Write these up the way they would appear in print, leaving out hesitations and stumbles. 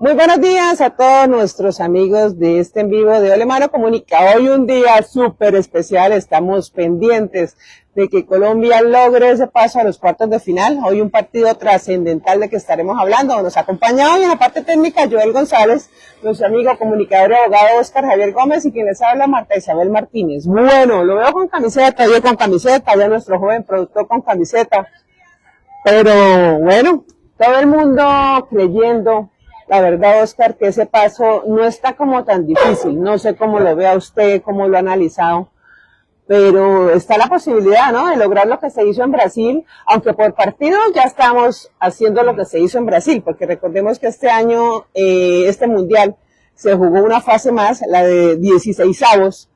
Muy buenos días a todos nuestros amigos de este en vivo de Ole Mano Comunica. Hoy un día súper especial, estamos pendientes de que Colombia logre ese paso a los cuartos de final. Hoy un partido trascendental de que estaremos hablando. Nos acompaña hoy en la parte técnica Joel González, nuestro amigo comunicador y abogado Oscar Javier Gómez y quien les habla Marta Isabel Martínez. Bueno, lo veo con camiseta, yo con camiseta, ya nuestro joven productor con camiseta. Pero bueno, todo el mundo creyendo. La verdad, Oscar, que ese paso no está como tan difícil. No sé cómo lo vea usted, cómo lo ha analizado, pero está la posibilidad, ¿no?, de lograr lo que se hizo en Brasil, aunque por partido ya estamos haciendo lo que se hizo en Brasil, porque recordemos que este año, este mundial, se jugó una fase más, la de 16avos,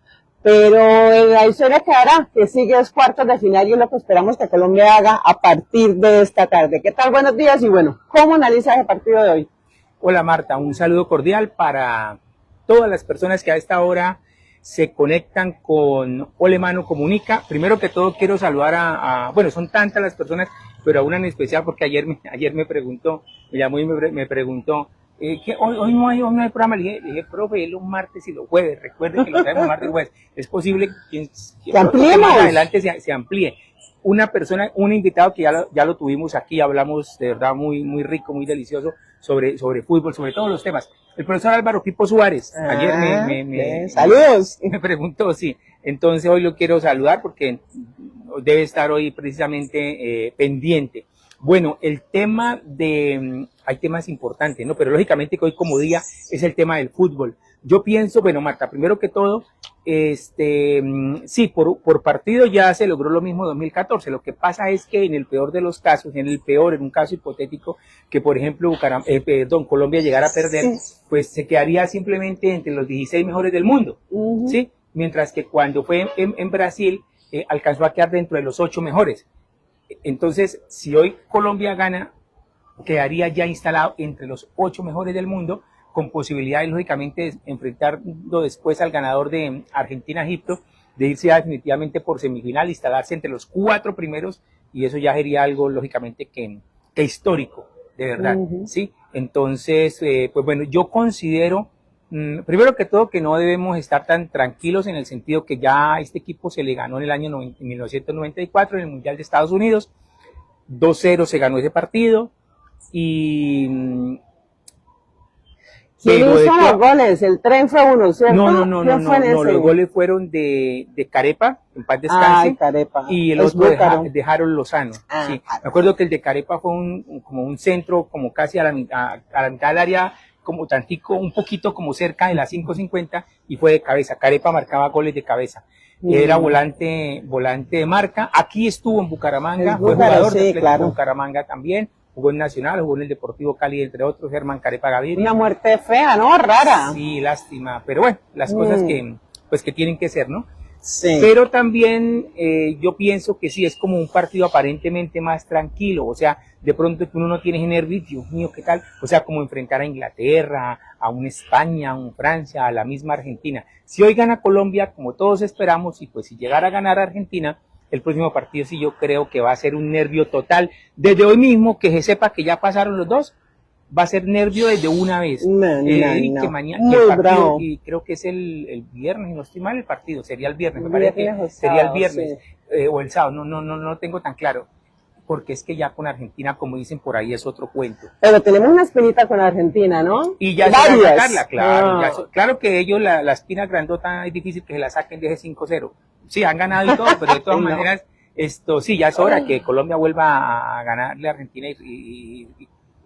pero en la historia quedará que sigue los cuartos de final y es lo que esperamos que Colombia haga a partir de esta tarde. ¿Qué tal? Buenos días y bueno, ¿cómo analiza el partido de hoy? Hola Marta, un saludo cordial para todas las personas que a esta hora se conectan con Ole Mano Comunica. Primero que todo quiero saludar bueno, son tantas las personas, pero a una en especial porque ayer me preguntó, me llamó y me preguntó, que hoy no hay programa. Le dije, profe, es los martes y los jueves, recuerde que lo traemos martes y jueves. Es posible que más adelante se amplíe. Una persona, un invitado que ya lo tuvimos aquí, hablamos de verdad muy rico, muy delicioso sobre fútbol, sobre todos los temas. El profesor Álvaro Pipo Suárez, ayer saludos. Me preguntó, sí. Entonces hoy lo quiero saludar porque debe estar hoy precisamente pendiente. Bueno, el tema hay temas importantes, ¿no? Pero lógicamente que hoy como día es el tema del fútbol. Yo pienso, bueno, Marta, primero que todo, sí, por partido ya se logró lo mismo en 2014. Lo que pasa es que en el peor de los casos, en un caso hipotético, que por ejemplo Colombia llegara a perder, pues se quedaría simplemente entre los 16 mejores del mundo, ¿sí? Mientras que cuando fue en Brasil, alcanzó a quedar dentro de los 8 mejores. Entonces, si hoy Colombia gana, quedaría ya instalado entre los 8 mejores del mundo, con posibilidades, lógicamente, de enfrentarlo después al ganador de Argentina-Egipto, de irse ya definitivamente por semifinal, instalarse entre los 4 primeros, y eso ya sería algo, lógicamente, que histórico, de verdad, ¿sí? Entonces, pues bueno, yo considero, primero que todo, que no debemos estar tan tranquilos en el sentido que ya este equipo se le ganó en el año 1994 en el Mundial de Estados Unidos, 2-0 se ganó ese partido, y ¿quién hizo los goles? El tren fue uno, ¿cierto? No, los goles fueron de Carepa, en paz descanse, Carepa. Y el otro de Harold Lozano. Sí. Me acuerdo que el de Carepa fue como un centro, como casi a la mitad del área, como tantico, un poquito como cerca de la 5:50, y fue de cabeza. Carepa marcaba goles de cabeza. Era volante de marca. Aquí estuvo en Bucaramanga, fue jugador de Atlético Bucaramanga también. Jugó en Nacional, jugó en el Deportivo Cali, entre otros, Germán Carepa Gaviria. Una muerte fea, ¿no? Rara. Sí, lástima, pero bueno, las cosas que tienen que ser, ¿no? Sí. Pero también yo pienso que sí, es como un partido aparentemente más tranquilo, o sea, de pronto uno no tiene nervios, Dios mío, ¿qué tal? O sea, como enfrentar a Inglaterra, a una España, a un Francia, a la misma Argentina. Si hoy gana Colombia, como todos esperamos, y pues si llegara a ganar a Argentina, el próximo partido sí yo creo que va a ser un nervio total. Desde hoy mismo, que se sepa que ya pasaron los dos, va a ser nervio desde una vez. Que mañana, partido, y creo que es el viernes, no estoy mal, el partido, sería el viernes, me parece que sería el viernes, o el sábado, no tengo tan claro, porque es que ya con Argentina, como dicen por ahí, es otro cuento. Pero tenemos una espinita con Argentina, ¿no? Y ya se va a sacarla, claro. Claro que ellos, la espina grandota es difícil que se la saquen de ese 5-0. Sí, han ganado y todo, pero de todas maneras, sí, ya es hora que Colombia vuelva a ganarle a Argentina y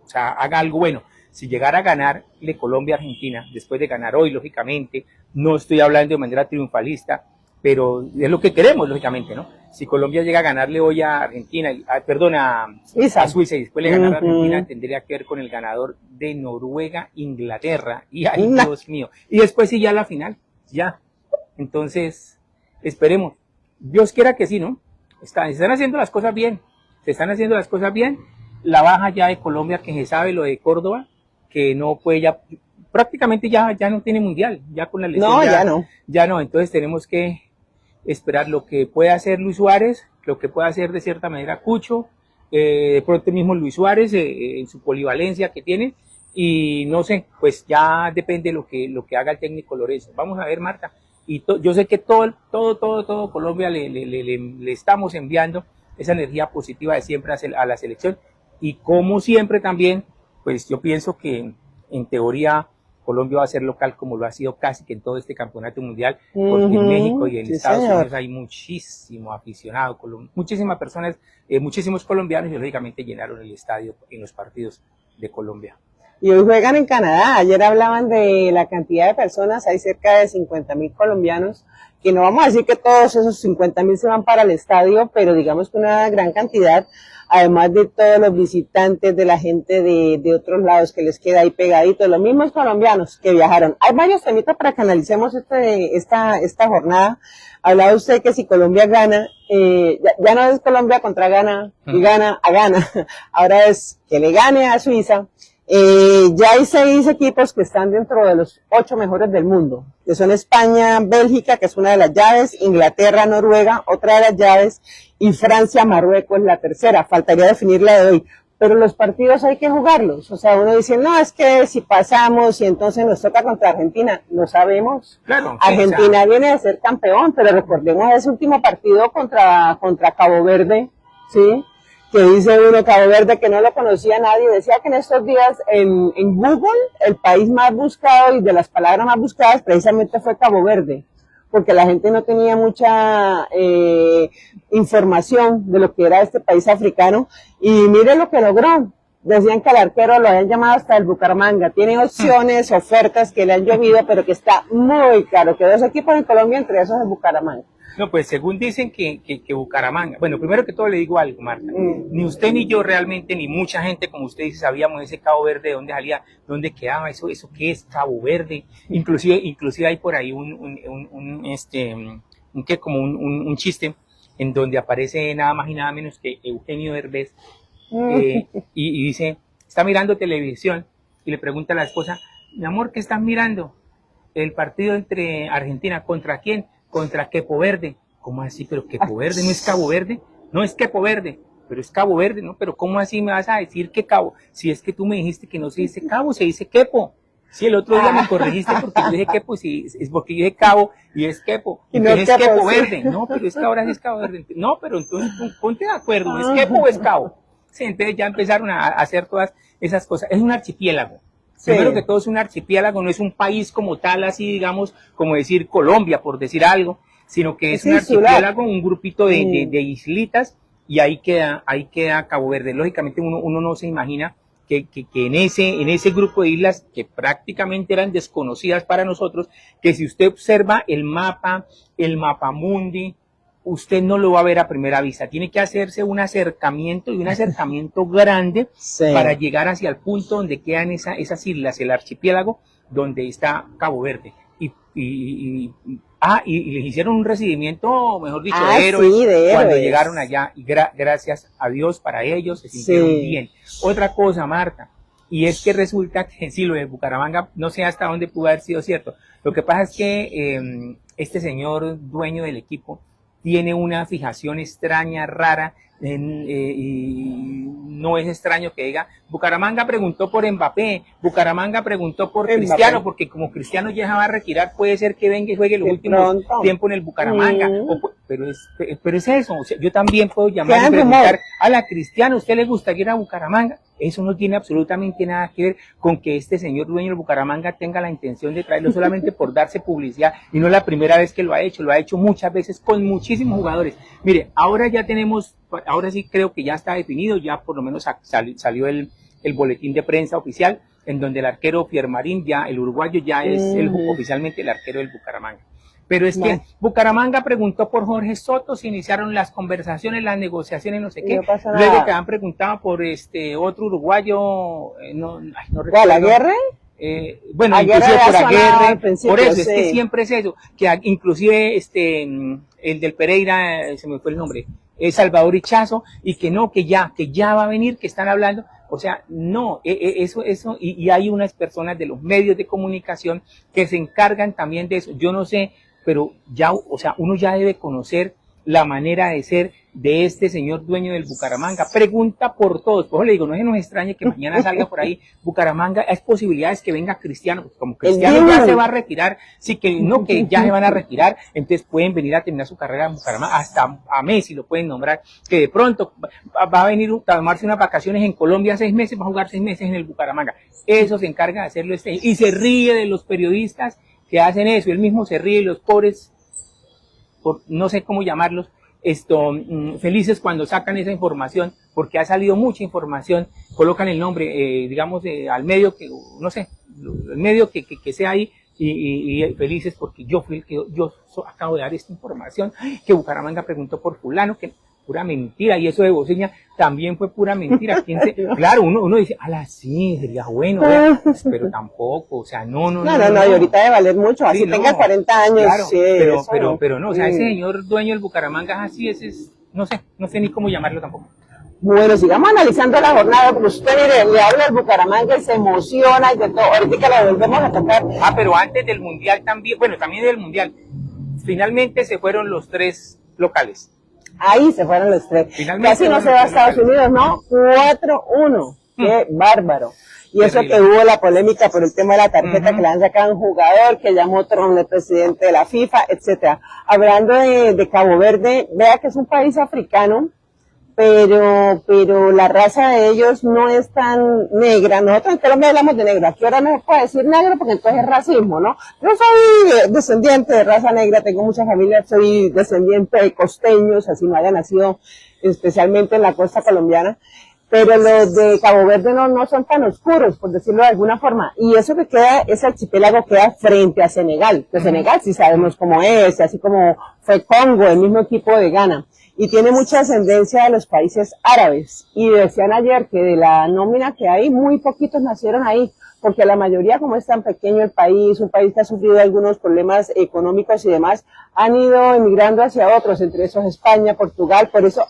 o sea, haga algo bueno. Si llegara a ganarle Colombia a Argentina, después de ganar hoy, lógicamente, no estoy hablando de manera triunfalista, pero es lo que queremos, lógicamente, ¿no? Si Colombia llega a ganarle hoy a Argentina, a Suiza, y después le ganara a Argentina, tendría que ver con el ganador de Noruega, Inglaterra, y ay, Dios mío. Y después sí, ya la final, ya. Entonces, esperemos. Dios quiera que sí, ¿no? Se están haciendo las cosas bien. La baja ya de Colombia, que se sabe, lo de Córdoba, que no puede ya, prácticamente ya no tiene mundial, ya con la lesión. No, ya no, entonces tenemos que esperar lo que pueda hacer Luis Suárez, lo que pueda hacer de cierta manera Cucho, de pronto mismo Luis Suárez, en su polivalencia que tiene, y no sé, pues ya depende lo que haga el técnico Lorenzo. Vamos a ver, Marta, y yo sé que todo Colombia le estamos enviando esa energía positiva de siempre a la selección, y como siempre también, pues yo pienso que en teoría Colombia va a ser local como lo ha sido casi que en todo este campeonato mundial, porque en México y en Sí, Estados señor. Unidos hay muchísimo aficionado, muchísimas personas, muchísimos colombianos, y lógicamente llenaron el estadio en los partidos de Colombia. Y hoy juegan en Canadá. Ayer hablaban de la cantidad de personas, hay cerca de 50.000 colombianos, que no vamos a decir que todos esos 50.000 se van para el estadio, pero digamos que una gran cantidad, además de todos los visitantes, de la gente de otros lados que les queda ahí pegadito, los mismos colombianos que viajaron. Hay varios temitas para que analicemos esta jornada. Hablaba usted que si Colombia gana, ya no es Colombia contra Ghana y gana a Ghana, ahora es que le gane a Suiza. Ya hay 6 equipos que están dentro de los 8 mejores del mundo, que son España, Bélgica, que es una de las llaves, Inglaterra, Noruega, otra de las llaves, y Francia, Marruecos, la tercera. Faltaría definir la de hoy. Pero los partidos hay que jugarlos. O sea, uno dice, no, es que si pasamos y entonces nos toca contra Argentina, no sabemos. Claro, Argentina viene de ser campeón, pero recordemos ese último partido contra Cabo Verde, ¿sí? Que dice uno, Cabo Verde, que no lo conocía nadie, decía que en estos días en Google el país más buscado y de las palabras más buscadas precisamente fue Cabo Verde, porque la gente no tenía mucha información de lo que era este país africano, y mire lo que logró. Decían que al arquero lo habían llamado hasta el Bucaramanga, tiene opciones, ofertas que le han llovido, pero que está muy caro, que 2 equipos en Colombia, entre esos el Bucaramanga. No, pues según dicen que Bucaramanga, bueno, primero que todo le digo algo, Marta, ni usted ni yo realmente, ni mucha gente como usted dice, sabíamos ese Cabo Verde, de dónde salía, dónde quedaba, eso qué es Cabo Verde, inclusive hay por ahí un chiste en donde aparece nada más y nada menos que Eugenio Derbez, y dice, está mirando televisión y le pregunta a la esposa, mi amor, ¿qué estás mirando? El partido entre Argentina, ¿contra quién? Contra Quepo Verde. ¿Cómo así? ¿Pero Quepo Verde no es Cabo Verde? No es Quepo Verde, pero es Cabo Verde, ¿no? Pero ¿cómo así me vas a decir que Cabo? Si es que tú me dijiste que no se dice Cabo, se dice Quepo. Si el otro día me corregiste porque yo dije Quepo, si es porque yo dije Cabo y es Quepo. Y no es Quepo, Quepo sí. Verde. No, pero es que ahora sí es Cabo Verde. No, pero entonces ponte de acuerdo, ¿es Quepo o es Cabo? Sí, entonces ya empezaron a hacer todas esas cosas. Es un archipiélago. Sí. Primero que todo es un archipiélago, no es un país como tal, así digamos, como decir Colombia, por decir algo, sino que es un archipiélago, un grupito de islitas, y ahí queda Cabo Verde. Lógicamente uno no se imagina que en ese grupo de islas, que prácticamente eran desconocidas para nosotros, que si usted observa el mapamundi, usted no lo va a ver a primera vista. Tiene que hacerse un acercamiento grande para llegar hacia el punto donde quedan esas islas, el archipiélago, donde está Cabo Verde. Y les hicieron un recibimiento, mejor dicho, de héroes cuando llegaron allá, y gracias a Dios para ellos se sintieron bien. Otra cosa, Marta, y es que resulta que sí, lo de Bucaramanga, no sé hasta dónde pudo haber sido cierto. Lo que pasa es que este señor dueño del equipo tiene una fijación extraña, rara, y no es extraño que diga, Bucaramanga preguntó por Mbappé, Bucaramanga preguntó por Cristiano, porque como Cristiano ya se va a retirar, puede ser que venga y juegue los últimos tiempos en el Bucaramanga, pero es eso, o sea, yo también puedo llamar y preguntar, a la Cristiano, ¿usted le gustaría ir a Bucaramanga? Eso no tiene absolutamente nada que ver con que este señor dueño del Bucaramanga tenga la intención de traerlo solamente por darse publicidad, y no es la primera vez que lo ha hecho muchas veces con muchísimos jugadores. Mire, ahora ya tenemos, ahora sí creo que ya está definido, ya por lo menos salió el boletín de prensa oficial, en donde el arquero Fiermarín, ya el uruguayo, ya es oficialmente el arquero del Bucaramanga. Pero es que Bucaramanga preguntó por Jorge Soto, se iniciaron las conversaciones, las negociaciones, no sé qué. Luego que han preguntado por otro uruguayo, no recuerdo. ¿La Guerra? Bueno, inclusive por Aguirre, por eso, es que siempre es eso, que inclusive el del Pereira, se me fue el nombre, Salvador Ichazo, y que no, que ya va a venir, que están hablando. O sea, no, eso, y hay unas personas de los medios de comunicación que se encargan también de eso. Yo no sé, pero ya, o sea, uno ya debe conocer la manera de ser de este señor dueño del Bucaramanga. Pregunta por todos. Por eso le digo, no se nos extrañe que mañana salga por ahí Bucaramanga. Hay posibilidades que venga Cristiano, porque como Cristiano ya se va a retirar, sí que no, que ya se van a retirar, entonces pueden venir a terminar su carrera en Bucaramanga, hasta a Messi lo pueden nombrar, que de pronto va a venir a tomarse unas vacaciones en Colombia 6 meses, va a jugar 6 meses en el Bucaramanga. Eso se encarga de hacerlo y se ríe de los periodistas que hacen eso, él mismo se ríe de los pobres, no sé cómo llamarlos, felices cuando sacan esa información, porque ha salido mucha información, colocan el nombre, digamos, al medio que, no sé, el medio que sea ahí, y felices porque yo fui el que, acabo de dar esta información, que Bucaramanga preguntó por fulano, que pura mentira, y eso de Boceña también fue pura mentira. Claro, uno dice, ala, sí, sería bueno, pero tampoco, o sea, no, y ahorita debe valer mucho, así sí, tenga 40 años. Claro, sí, pero no, o sea, ese señor dueño del Bucaramanga es así, no sé ni cómo llamarlo tampoco. Bueno, sigamos analizando la jornada, porque usted mire, le habla del Bucaramanga y se emociona y de todo, ahorita la volvemos a tocar. Pero antes del Mundial también, bueno, también del Mundial, finalmente se fueron los 3 locales. Ahí se fueron los 3. Finalmente casi no se va a Estados Unidos, ¿no? 4-1. Qué bárbaro. Y eso que hubo la polémica por el tema de la tarjeta que le han sacado a un jugador, que llamó Trump el presidente de la FIFA, etcétera. Hablando de Cabo Verde, vea que es un país africano, pero la raza de ellos no es tan negra. Nosotros en Colombia hablamos de negro, aquí ahora no se puede decir negro porque entonces es racismo, ¿no? Yo soy descendiente de raza negra, tengo mucha familia, soy descendiente de costeños, así no haya nacido especialmente en la costa colombiana, pero los de Cabo Verde no son tan oscuros, por decirlo de alguna forma, y eso que queda, ese archipiélago queda frente a Senegal, que Senegal sí sabemos cómo es, así como fue Congo, el mismo equipo de Ghana, y tiene mucha ascendencia de los países árabes, y decían ayer que de la nómina que hay, muy poquitos nacieron ahí, porque la mayoría, como es tan pequeño el país, un país que ha sufrido algunos problemas económicos y demás, han ido emigrando hacia otros, entre esos España, Portugal, por eso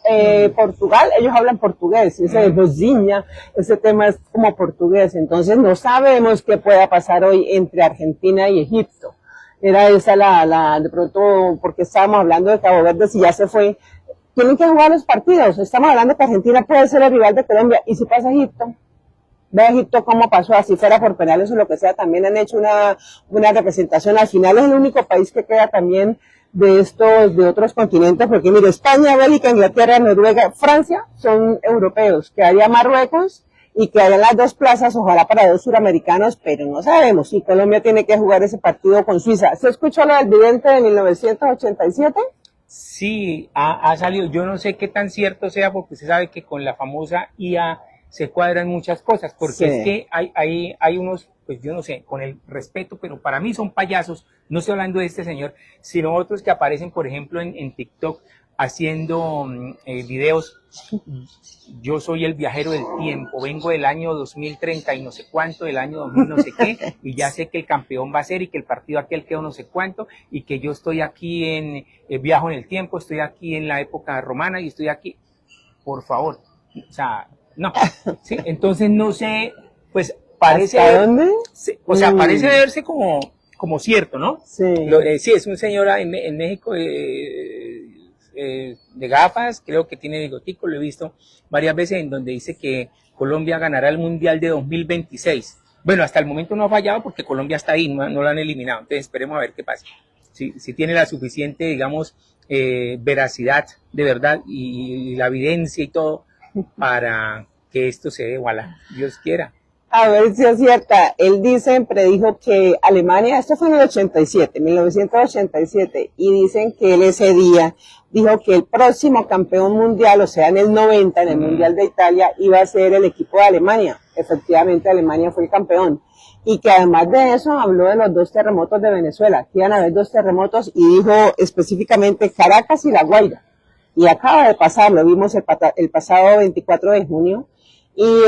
Portugal, ellos hablan portugués, ese de Boziña, ese tema es como portugués, entonces no sabemos qué pueda pasar hoy entre Argentina y Egipto. Era esa de pronto, porque estábamos hablando de Cabo Verde, si ya se fue, tienen que jugar los partidos, estamos hablando que Argentina puede ser el rival de Colombia, y si pasa Egipto, ve a Egipto cómo pasó, así fuera por penales o lo que sea, también han hecho una representación, al final es el único país que queda también de otros continentes, porque mire, España, Bélgica, Inglaterra, Noruega, Francia son europeos, quedaría Marruecos y quedarían las 2 plazas, ojalá para 2 suramericanos, pero no sabemos si Colombia tiene que jugar ese partido con Suiza. ¿Se escuchó lo del vidente de 1987? Sí, ha salido, yo no sé qué tan cierto sea, porque se sabe que con la famosa IA se cuadran muchas cosas, porque sí. Es que hay unos, pues yo no sé, con el respeto, pero para mí son payasos, no estoy hablando de este señor, sino otros que aparecen, por ejemplo, en TikTok, haciendo videos, yo soy el viajero del tiempo, vengo del año 2030 y no sé cuánto, del año 2000 no sé qué, y ya sé que el campeón va a ser y que el partido aquel quedó no sé cuánto, y que yo estoy aquí viajo en el tiempo, estoy aquí en la época romana y estoy aquí, por favor, o sea, no, sí, entonces no sé, pues parece... ¿Hasta dónde? O sea, parece verse como cierto, ¿no? Sí. Sí, es un señor en México de gafas, creo que tiene bigotico, lo he visto varias veces en donde dice que Colombia ganará el Mundial de 2026. Bueno, hasta el momento no ha fallado porque Colombia está ahí, no lo han eliminado, entonces esperemos a ver qué pasa. Si tiene la suficiente, digamos, veracidad de verdad y la evidencia y todo para que esto se dé, ojalá, Dios quiera. A ver si es cierta. Él predijo que Alemania, esto fue en el 1987, y dicen que él ese día dijo que el próximo campeón mundial, o sea, en el 90, en el Mundial de Italia, iba a ser el equipo de Alemania. Efectivamente, Alemania fue el campeón. Y que además de eso habló de los 2 terremotos de Venezuela, que iban a haber 2 terremotos, y dijo específicamente Caracas y La Guaira. Y acaba de pasar, lo vimos el pasado 24 de junio. Y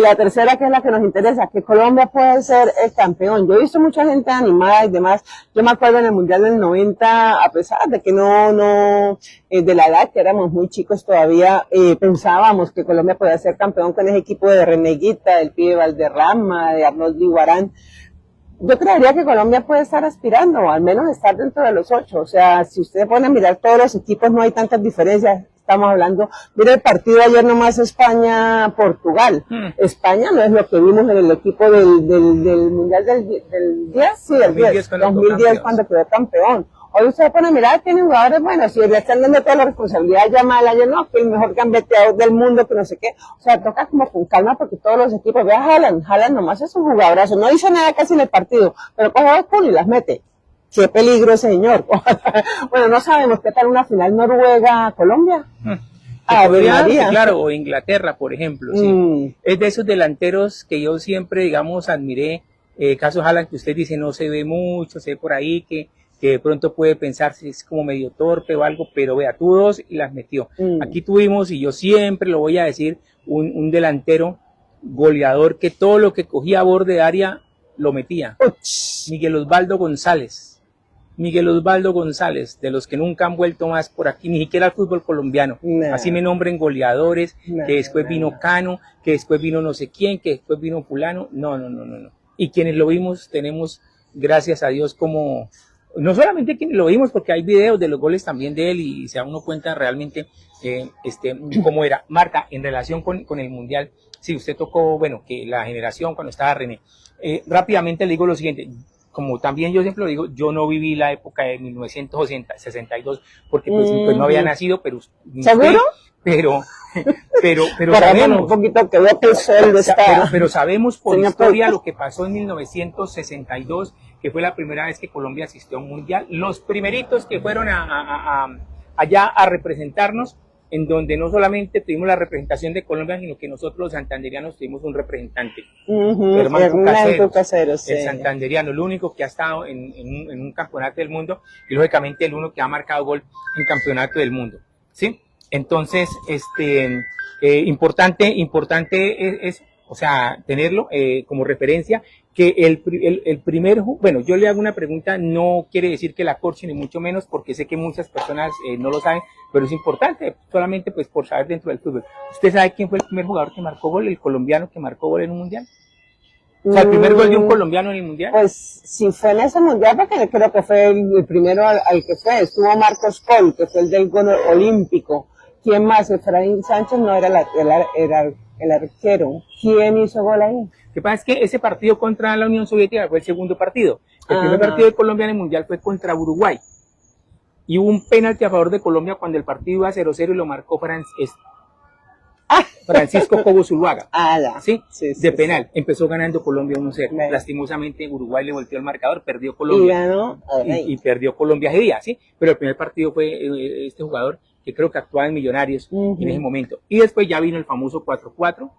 la tercera, que es la que nos interesa, que Colombia puede ser el campeón. Yo he visto mucha gente animada y demás. Yo me acuerdo en el Mundial del 90, a pesar de que de la edad que éramos muy chicos todavía, pensábamos que Colombia podía ser campeón con ese equipo de Reneguita, del pibe Valderrama, de Arnold Iguarán. Yo creería que Colombia puede estar aspirando, al menos estar dentro de los 8. O sea, si usted pone a mirar todos los equipos, no hay tantas diferencias. Estamos hablando, mira el partido de ayer nomás España-Portugal. España no es lo que vimos en el equipo del Mundial del 10, sí, del 10, 2010 cuando quedó campeón. Hoy usted pone a mirar, tiene jugadores, bueno, si le están dando toda la responsabilidad a Yamal, ayer no, que el mejor gambeteador del mundo, que no sé qué. O sea, toca como con calma porque todos los equipos, vea Haaland nomás es un jugadorazo, no hizo nada casi en el partido, pero coge dos puños y las mete. Qué peligro ese señor. Bueno, no sabemos qué tal una final Noruega-Colombia. Claro, o Inglaterra, por ejemplo. ¿Sí? Es de esos delanteros que yo siempre, digamos, admiré. Caso Haaland, que usted dice no se ve mucho, se ve por ahí que de pronto puede pensar si es como medio torpe o algo, pero vea, tuvo dos y las metió. Aquí tuvimos, y yo siempre lo voy a decir, un delantero goleador que todo lo que cogía a borde de área lo metía. Miguel Osvaldo González. Miguel Osvaldo González, de los que nunca han vuelto más por aquí, ni siquiera al fútbol colombiano. Así me nombren goleadores, que después vino Cano, que después vino no sé quién, que después vino fulano. No. Y quienes lo vimos tenemos, gracias a Dios, como... No solamente quienes lo vimos, porque hay videos de los goles también de él y se da uno cuenta realmente cómo era. Marta, en relación con el Mundial, si usted tocó, bueno, que la generación cuando estaba René, rápidamente le digo lo siguiente, como también yo siempre lo digo, yo no viví la época de 1962 porque pues no había nacido, pero... ¿Seguro? Pero sabemos, un poquito que veo que el sol está... pero sabemos por historia lo que pasó en 1962, que fue la primera vez que Colombia asistió a un mundial. Los primeritos que fueron allá a representarnos, en donde no solamente tuvimos la representación de Colombia, sino que nosotros los santanderianos tuvimos un representante. Hernán Casero, sí. El santanderiano, el único que ha estado en un campeonato del mundo y lógicamente el único que ha marcado gol en campeonato del mundo. ¿Sí? Entonces, importante es, o sea, tenerlo como referencia, que el primer, bueno, yo le hago una pregunta, no quiere decir que la corche ni mucho menos, porque sé que muchas personas no lo saben, pero es importante, solamente pues por saber dentro del fútbol. ¿Usted sabe quién fue el primer jugador que marcó gol, el colombiano que marcó gol en un mundial? O sea, el primer gol de un colombiano en el mundial. Pues si fue en ese mundial, porque creo que fue el primero al que fue, estuvo Marcos Col, que fue el del gol olímpico. ¿Quién más? Efraín Sánchez no era el arquero. ¿Quién hizo gol ahí? Lo que pasa es que ese partido contra la Unión Soviética fue el segundo partido. El primer partido de Colombia en el Mundial fue contra Uruguay. Y hubo un penalti a favor de Colombia cuando el partido iba 0-0 y lo marcó Francisco Cobo Zuluaga. ¿Sí? De penal. Empezó ganando Colombia 1-0. Lastimosamente Uruguay le volteó el marcador, perdió Colombia. Y perdió Colombia ese día, ¿sí? Pero el primer partido fue este jugador que creo que actuaba en Millonarios en ese momento. Y después ya vino el famoso 4-4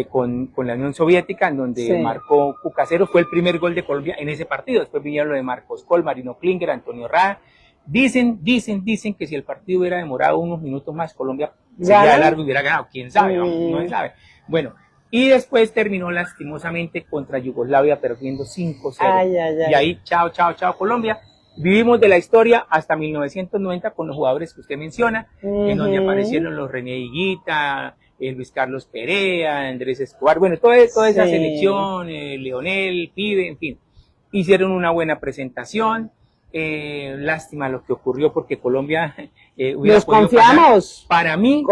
con la Unión Soviética, en donde marcó Cucasero, fue el primer gol de Colombia en ese partido. Después vinieron lo de Marcos Col, Marino Klinger, Antonio Rada. Dicen que si el partido hubiera demorado unos minutos más, Colombia sería largo y hubiera ganado. ¿Quién sabe? No se sabe. Bueno, y después terminó lastimosamente contra Yugoslavia perdiendo 5-0. Y ahí, chao Colombia. Vivimos de la historia hasta 1990 con los jugadores que usted menciona, en donde aparecieron los René Higuita, Luis Carlos Perea, Andrés Escobar, bueno, toda esa selección, Leonel, Pibe, en fin, hicieron una buena presentación. Lástima lo que ocurrió porque Colombia hubiera nos podido confiamos ganar. Para mí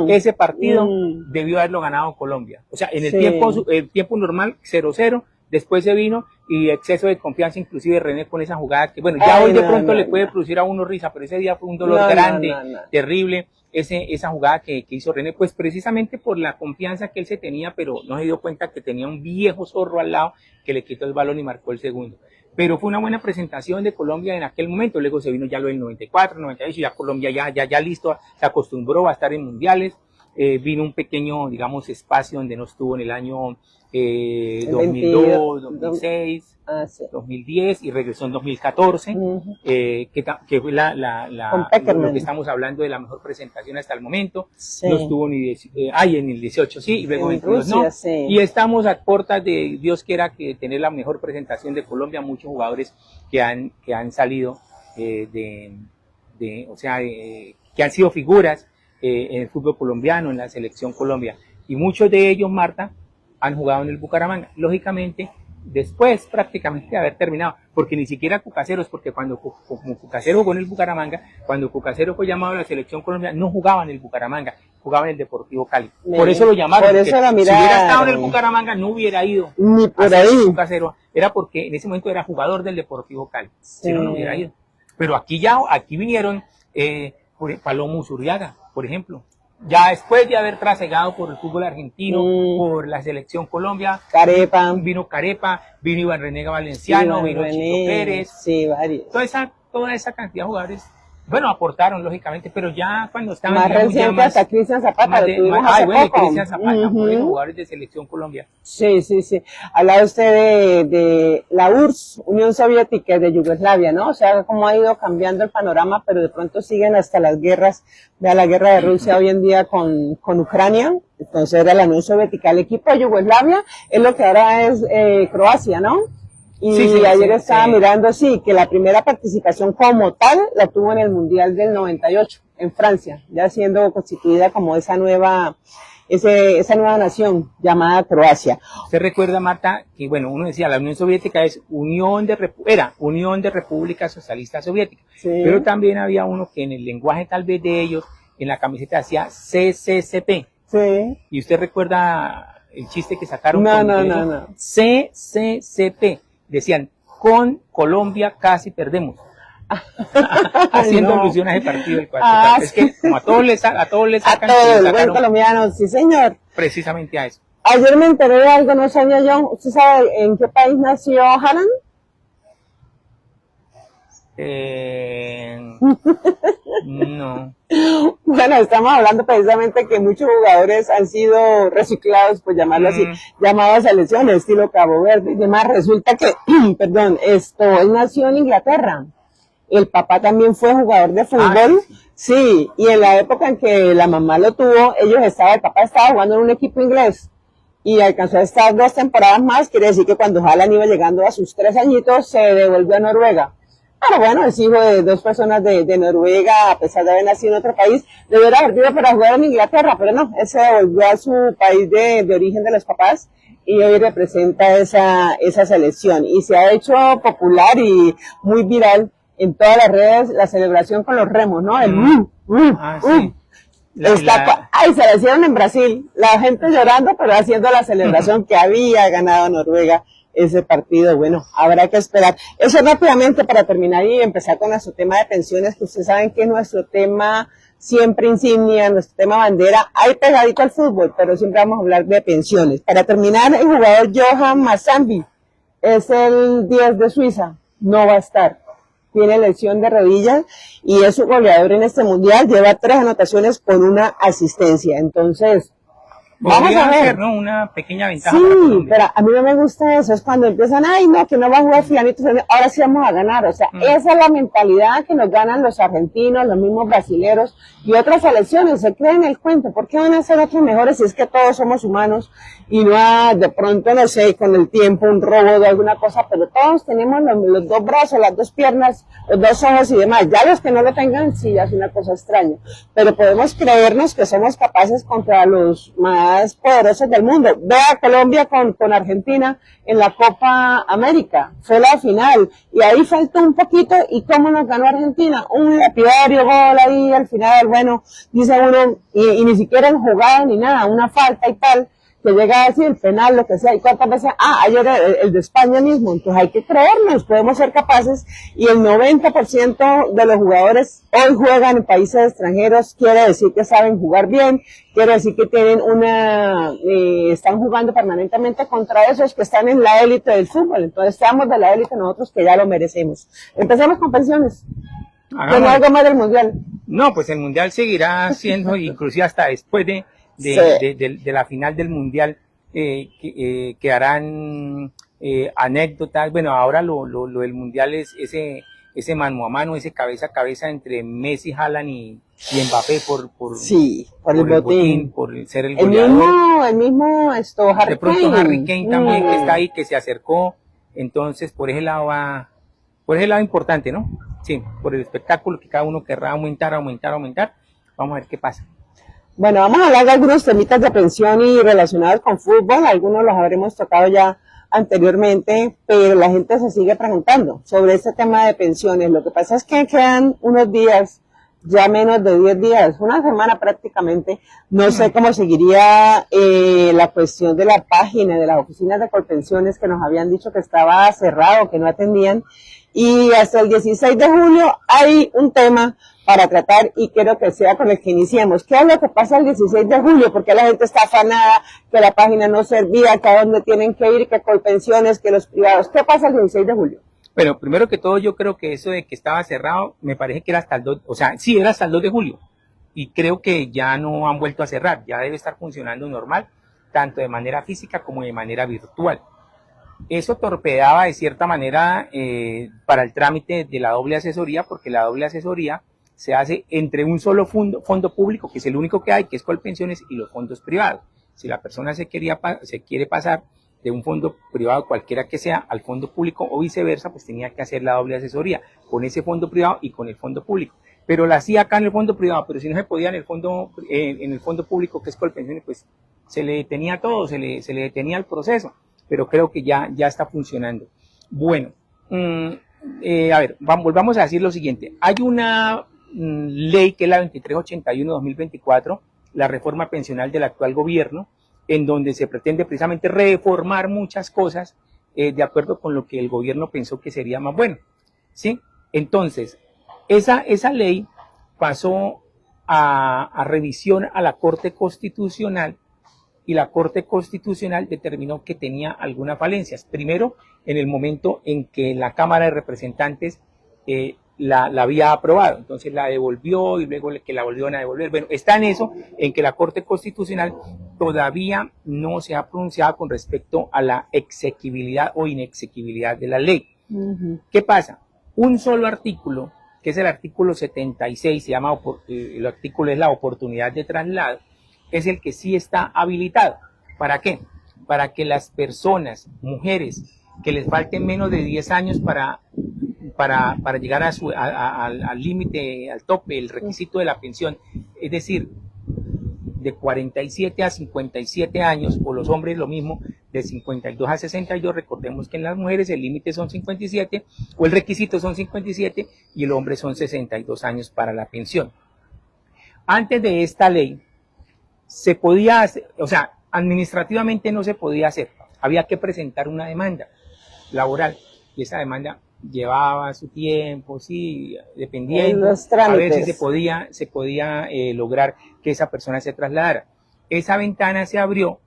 ese partido debió haberlo ganado Colombia. O sea, en el tiempo normal 0-0. Después se vino y exceso de confianza, inclusive René con esa jugada que, bueno, ya hoy de pronto le puede producir a uno risa, pero ese día fue un dolor grande, terrible, esa jugada que hizo René, pues precisamente por la confianza que él se tenía, pero no se dio cuenta que tenía un viejo zorro al lado que le quitó el balón y marcó el segundo. Pero fue una buena presentación de Colombia en aquel momento, luego se vino ya lo del 94, 98, ya Colombia ya listo, se acostumbró a estar en mundiales. Vino un pequeño, digamos, espacio donde no estuvo en el año 2002, 2006, 2010 y regresó en 2014, que fue lo que estamos hablando de la mejor presentación hasta el momento. No estuvo ni en el 18 sí, y luego en Rusia, no. Y estamos a puertas de, Dios quiera, que tener la mejor presentación de Colombia, muchos jugadores que han salido que han sido figuras en el fútbol colombiano, en la selección Colombia, y muchos de ellos, Marta, han jugado en el Bucaramanga. Lógicamente, después prácticamente de haber terminado, porque ni siquiera Cucaseros, porque cuando como Cucasero jugó en el Bucaramanga, cuando Cucasero fue llamado a la selección Colombia, no jugaba en el Bucaramanga, jugaba en el Deportivo Cali. Por eso lo llamaron. Por eso lo miraron. Si hubiera estado en el Bucaramanga, no hubiera ido ni por a ahí. Cucasero. Era porque en ese momento era jugador del Deportivo Cali. Sí. Si no, no hubiera ido. Pero aquí vinieron Palomo Uzuriaga, por ejemplo. Ya después de haber trasegado por el fútbol argentino, por la selección Colombia, Carepa, vino Carepa, vino Iván Renega Valenciano, vino Chico Pérez, sí, varios. Toda esa cantidad de jugadores, bueno, aportaron lógicamente, pero ya cuando estaban más reciente hasta Cristian Zapata, lo tuvimos hace poco. Cristian Zapata, bueno, jugadores de selección Colombia. Sí. Hablaba usted de la URSS, Unión Soviética, de Yugoslavia, ¿no? O sea, cómo ha ido cambiando el panorama, pero de pronto siguen hasta las guerras. Vea la guerra de Rusia hoy en día con Ucrania. Entonces era la Unión Soviética. El equipo de Yugoslavia es lo que ahora es Croacia, ¿no? Y ayer estaba mirando, que la primera participación como tal la tuvo en el Mundial del 98 en Francia, ya siendo constituida como esa nueva nación llamada Croacia. ¿Usted recuerda, Marta, que bueno, uno decía la Unión Soviética es era Unión de Repúblicas Socialistas Soviéticas, pero también había uno que en el lenguaje tal vez de ellos, en la camiseta hacía CCCP. Sí. ¿Y usted recuerda el chiste que sacaron? No. CCCP. Decían, con Colombia casi perdemos. Haciendo alusión a ese partido del cual es que como a todos les sacan. A todos, los buenos colombianos, sí señor. Precisamente a eso. Ayer me enteré de algo, no sabía yo. ¿Usted sabe en qué país nació Haaland? No. Bueno, estamos hablando precisamente que muchos jugadores han sido reciclados, pues llamarlo así, llamados a selecciones, estilo Cabo Verde y demás. Resulta que, él nació en Inglaterra. El papá también fue jugador de fútbol. Sí, y en la época en que la mamá lo tuvo, el papá estaba jugando en un equipo inglés y alcanzó a estar 2 temporadas más. Quiere decir que cuando Haaland iba llegando a sus 3 añitos, se devolvió a Noruega. Pero bueno, es hijo de 2 personas de Noruega, a pesar de haber nacido en otro país. Debió haber ido para jugar en Inglaterra, pero no, él se devolvió a su país de origen de los papás y hoy representa esa selección. Y se ha hecho popular y muy viral en todas las redes la celebración con los remos, ¿no? Sí. Se la hicieron en Brasil, la gente llorando, pero haciendo la celebración que había ganado Noruega ese partido. Bueno, habrá que esperar. Eso rápidamente para terminar y empezar con nuestro tema de pensiones, que ustedes saben que es nuestro tema siempre insignia, nuestro tema bandera, hay pegadito al fútbol, pero siempre vamos a hablar de pensiones. Para terminar, el jugador Johan Mazambi es el 10 de Suiza, no va a estar. Tiene lesión de rodilla y es un goleador en este mundial, lleva 3 anotaciones con 1 asistencia. Entonces, vamos a ver, ¿no? Una pequeña ventaja. Sí, pero a mí no me gusta eso, es cuando empiezan, que no va a jugar fulanito, ahora sí vamos a ganar. O sea, esa es la mentalidad que nos ganan los argentinos, los mismos brasileros y otras selecciones. Se creen el cuento, ¿por qué van a ser otros mejores si es que todos somos humanos y no de pronto, no sé, con el tiempo un robo de alguna cosa, pero todos tenemos los 2 brazos, las 2 piernas, los 2 ojos y demás. Ya los que no lo tengan, sí, ya es una cosa extraña, pero podemos creernos que somos capaces contra los más poderosos del mundo. Vea Colombia con Argentina en la Copa América, fue la final y ahí faltó un poquito. ¿Y cómo nos ganó Argentina? Un lapidario gol ahí al final, bueno, dice uno, y ni siquiera en jugada ni nada, una falta y tal, que llega a decir el penal, lo que sea. ¿Y cuántas veces? Ayer el de España mismo. Entonces hay que creernos, podemos ser capaces, y el 90% de los jugadores hoy juegan en países extranjeros. Quiere decir que saben jugar bien, quiere decir que tienen están jugando permanentemente contra esos que están en la élite del fútbol. Entonces estamos de la élite nosotros, que ya lo merecemos. Empecemos con pensiones. ¿No algo más del mundial? No, pues el mundial seguirá siendo, inclusive hasta después de la final del mundial, que harán anécdotas. Bueno, ahora lo del mundial es ese mano a mano, ese cabeza a cabeza entre Messi, Haaland y Mbappé por el botín, por ser el goleador. El mismo Harry Kane. De pronto Harry Kane también, que está ahí, que se acercó. Entonces, por ese lado importante, ¿no? Sí, por el espectáculo que cada uno querrá aumentar. Vamos a ver qué pasa. Bueno, vamos a hablar de algunos temitas de pensión y relacionados con fútbol. Algunos los habremos tocado ya anteriormente, pero la gente se sigue preguntando sobre este tema de pensiones. Lo que pasa es que quedan unos días, ya menos de 10 días, una semana prácticamente. No sé cómo seguiría la cuestión de la página de las oficinas de Colpensiones, que nos habían dicho que estaba cerrado, que no atendían. Y hasta el 16 de julio hay un tema para tratar y quiero que sea con el que iniciemos. ¿Qué es lo que pasa el 16 de julio? Porque la gente está afanada, que la página no servía, que a dónde tienen que ir, que Colpensiones, que los privados. ¿Qué pasa el 16 de julio? Bueno, primero que todo, yo creo que eso de que estaba cerrado, me parece que era hasta el 2, o sea, sí, era hasta el 2 de julio. Y creo que ya no han vuelto a cerrar, ya debe estar funcionando normal, tanto de manera física como de manera virtual. Eso torpedaba de cierta manera para el trámite de la doble asesoría, porque la doble asesoría se hace entre un solo fondo público, que es el único que hay, que es Colpensiones, y los fondos privados. Si la persona se quiere pasar de un fondo privado cualquiera que sea al fondo público o viceversa, pues tenía que hacer la doble asesoría con ese fondo privado y con el fondo público. Pero la hacía acá en el fondo privado, pero si no se podía en el fondo público, que es Colpensiones, pues se le detenía todo, se le detenía el proceso, pero creo que ya está funcionando. Bueno, a ver, volvamos a decir lo siguiente. Hay una ley que es la 2381-2024, la reforma pensional del actual gobierno, en donde se pretende precisamente reformar muchas cosas de acuerdo con lo que el gobierno pensó que sería más bueno, ¿sí? Entonces, esa ley pasó a revisión a la Corte Constitucional y la Corte Constitucional determinó que tenía algunas falencias. Primero, en el momento en que la Cámara de Representantes la había aprobado, entonces la devolvió y luego que la volvieron a devolver. Bueno, está en eso, en que la Corte Constitucional todavía no se ha pronunciado con respecto a la exequibilidad o inexequibilidad de la ley. ¿Qué pasa? Un solo artículo, que es el artículo 76, se llama, el artículo es la oportunidad de traslado, es el que sí está habilitado. ¿Para qué? Para que las personas, mujeres, que les falten menos de 10 años para llegar al límite, al tope, el requisito de la pensión, es decir, de 47 a 57 años, o los hombres lo mismo, de 52 a 62, recordemos que en las mujeres el límite son 57, o el requisito son 57, y el hombre son 62 años para la pensión. Antes de esta ley, se podía hacer, o sea, administrativamente no se podía hacer, había que presentar una demanda laboral, y esa demanda llevaba su tiempo, sí, dependiendo, a veces se podía lograr que esa persona se trasladara. Esa ventana se abrió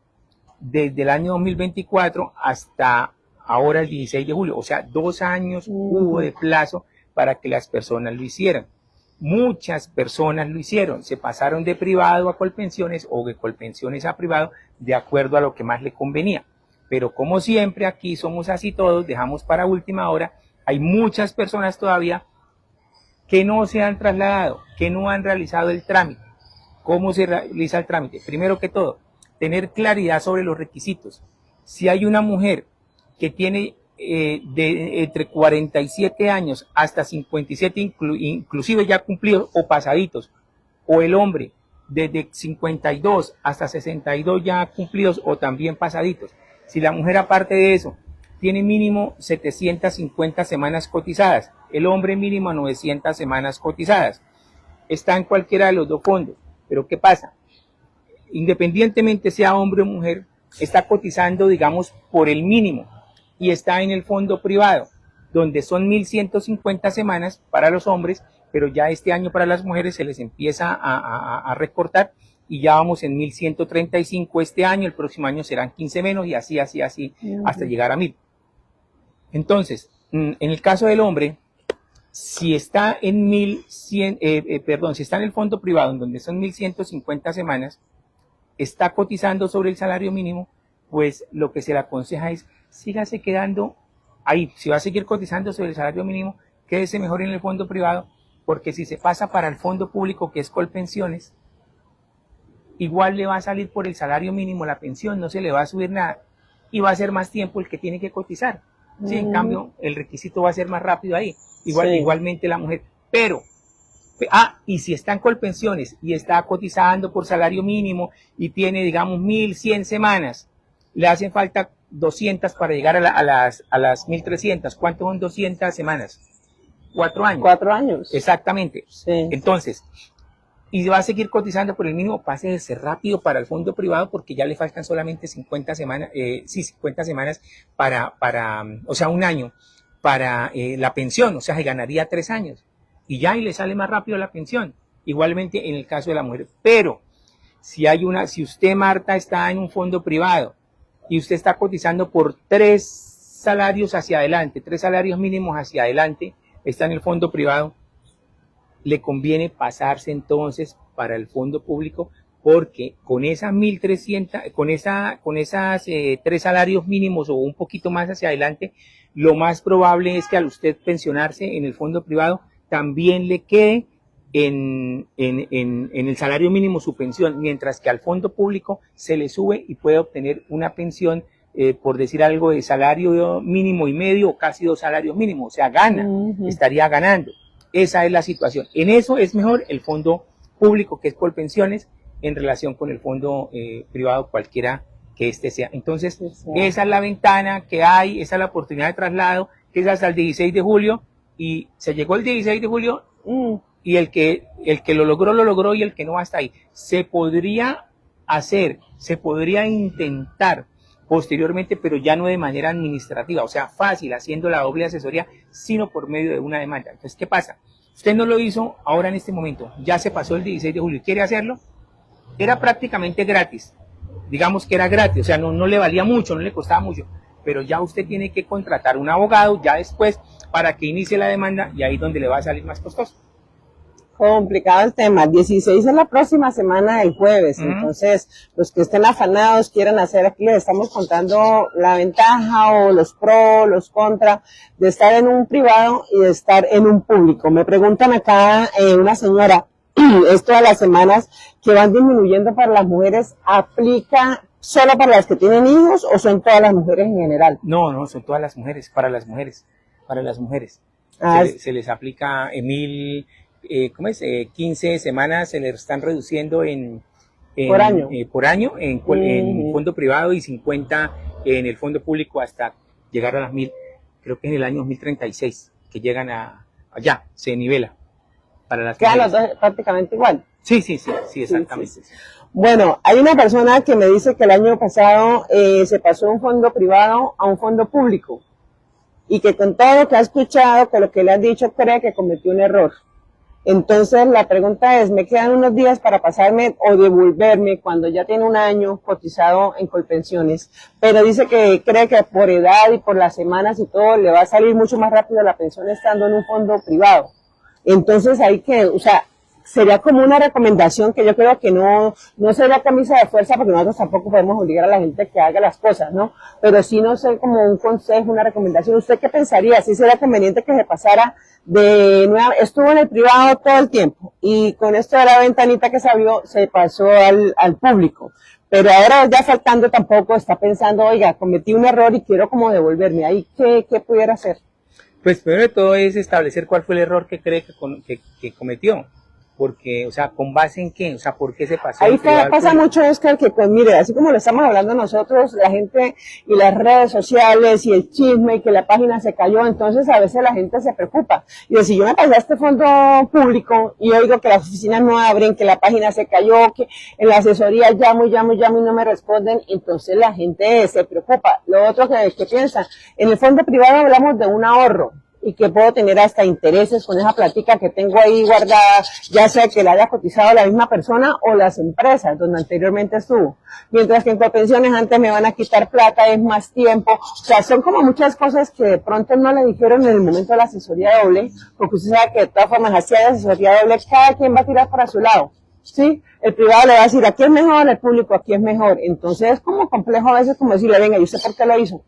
desde el año 2024 hasta ahora el 16 de julio, o sea, 2 años hubo de plazo para que las personas lo hicieran. Muchas personas lo hicieron, se pasaron de privado a Colpensiones o de Colpensiones a privado de acuerdo a lo que más le convenía. Pero como siempre aquí somos así todos, dejamos para última hora. Hay muchas personas todavía que no se han trasladado, que no han realizado el trámite. ¿Cómo se realiza el trámite? Primero que todo, tener claridad sobre los requisitos. Si hay una mujer que tiene entre 47 años hasta 57, inclusive ya cumplidos o pasaditos, o el hombre desde 52 hasta 62 ya cumplidos o también pasaditos. Si la mujer aparte de eso tiene mínimo 750 semanas cotizadas, el hombre mínimo 900 semanas cotizadas, está en cualquiera de los dos fondos. Pero ¿qué pasa? Independientemente sea hombre o mujer, está cotizando, digamos, por el mínimo y está en el fondo privado, donde son 1.150 semanas para los hombres, pero ya este año para las mujeres se les empieza a recortar y ya vamos en 1.135 este año, el próximo año serán 15 menos y así, hasta llegar a 1.000. Entonces, en el caso del hombre, si está en si está en el fondo privado, en donde son 1.150 semanas, está cotizando sobre el salario mínimo, pues lo que se le aconseja es, sígase quedando ahí. Si va a seguir cotizando sobre el salario mínimo, quédese mejor en el fondo privado, porque si se pasa para el fondo público, que es Colpensiones, igual le va a salir por el salario mínimo la pensión, no se le va a subir nada, y va a ser más tiempo el que tiene que cotizar. Sí, en cambio, el requisito va a ser más rápido ahí. Igualmente la mujer. Pero, y si está en Colpensiones y está cotizando por salario mínimo y tiene, digamos, 1.100 semanas, le hacen falta 200 para llegar a las 1.300. ¿Cuánto son 200 semanas? 4 años. 4 años. Exactamente. Sí. Entonces, y va a seguir cotizando por el mínimo, pásese rápido para el fondo privado porque ya le faltan solamente 50 semanas, 50 semanas o sea, un año para la pensión, o sea, se ganaría 3 años. Y ya, y le sale más rápido la pensión. Igualmente en el caso de la mujer. Pero, si usted, Marta, está en un fondo privado y usted está cotizando por 3 salarios hacia adelante, 3 salarios mínimos hacia adelante, está en el fondo privado, le conviene pasarse entonces para el fondo público porque con esas 1.300, con esas 3 salarios mínimos o un poquito más hacia adelante, lo más probable es que al usted pensionarse en el fondo privado también le quede en el salario mínimo su pensión, mientras que al fondo público se le sube y puede obtener una pensión, por decir algo, de salario mínimo y medio o casi 2 salarios mínimos, o sea, gana, estaría ganando. Esa es la situación. En eso es mejor el fondo público, que es por pensiones, en relación con el fondo privado, cualquiera que este sea. Entonces, esa es la ventana que hay, esa es la oportunidad de traslado, que es hasta el 16 de julio, y se llegó el 16 de julio, y el que lo logró, y el que no, hasta ahí. Se podría hacer, se podría intentar posteriormente, pero ya no de manera administrativa, o sea, fácil, haciendo la doble asesoría, sino por medio de una demanda. Entonces, ¿qué pasa? Usted no lo hizo ahora en este momento, ya se pasó el 16 de julio y quiere hacerlo, era prácticamente gratis, digamos que era gratis, o sea, no le valía mucho, no le costaba mucho, pero ya usted tiene que contratar un abogado ya después para que inicie la demanda y ahí es donde le va a salir más costoso. Complicado el tema. 16 es la próxima semana, el jueves. Entonces, los que estén afanados, quieran hacer, aquí les estamos contando la ventaja o los pros, los contra de estar en un privado y de estar en un público. Me preguntan acá una señora, esto de las semanas que van disminuyendo para las mujeres, ¿aplica solo para las que tienen hijos o son todas las mujeres en general? No, son todas las mujeres, para las mujeres. Se les aplica 15 semanas se le están reduciendo por año en fondo privado y 50 en el fondo público hasta llegar a las 1.000, creo que en el año 2036, que llegan allá, se nivela para las quedan las dos prácticamente igual. Sí, exactamente. Sí. Bueno, hay una persona que me dice que el año pasado se pasó de un fondo privado a un fondo público y que con todo lo que ha escuchado, con lo que le han dicho, cree que cometió un error. Entonces la pregunta es, me quedan unos días para pasarme o devolverme cuando ya tiene un año cotizado en Colpensiones, pero dice que cree que por edad y por las semanas y todo le va a salir mucho más rápido la pensión estando en un fondo privado. Entonces hay que, o sea, sería como una recomendación que yo creo que no sería camisa de fuerza porque nosotros tampoco podemos obligar a la gente que haga las cosas, ¿no? Pero sí, no sé, como un consejo, una recomendación. ¿Usted qué pensaría? ¿Sí sería conveniente que se pasara de nuevo? Estuvo en el privado todo el tiempo y con esto de la ventanita que se abrió se pasó al público. Pero ahora ya faltando tampoco está pensando, oiga, cometí un error y quiero como devolverme. ¿Ahí qué pudiera hacer? Pues primero de todo es establecer cuál fue el error que cree que cometió. Porque, o sea, ¿con base en qué? O sea, ¿por qué se pasó? Ahí pasa mucho, Oscar, que pues mire, así como lo estamos hablando nosotros, la gente y las redes sociales y el chisme y que la página se cayó, entonces a veces la gente se preocupa. Y si yo me pasé a este fondo público y oigo que las oficinas no abren, que la página se cayó, que en la asesoría llamo y no me responden, entonces la gente se preocupa. Lo otro que piensa, en el fondo privado hablamos de un ahorro, y que puedo tener hasta intereses con esa plática que tengo ahí guardada, ya sea que la haya cotizado la misma persona o las empresas donde anteriormente estuvo. Mientras que en Colpensiones antes me van a quitar plata, es más tiempo. O sea, son como muchas cosas que de pronto no le dijeron en el momento de la asesoría doble, porque usted sabe que de todas formas, así hay asesoría doble, cada quien va a tirar para su lado. ¿Sí? El privado le va a decir, aquí es mejor, el público aquí es mejor. Entonces es como complejo a veces como decirle, venga, ¿y usted por qué lo hizo?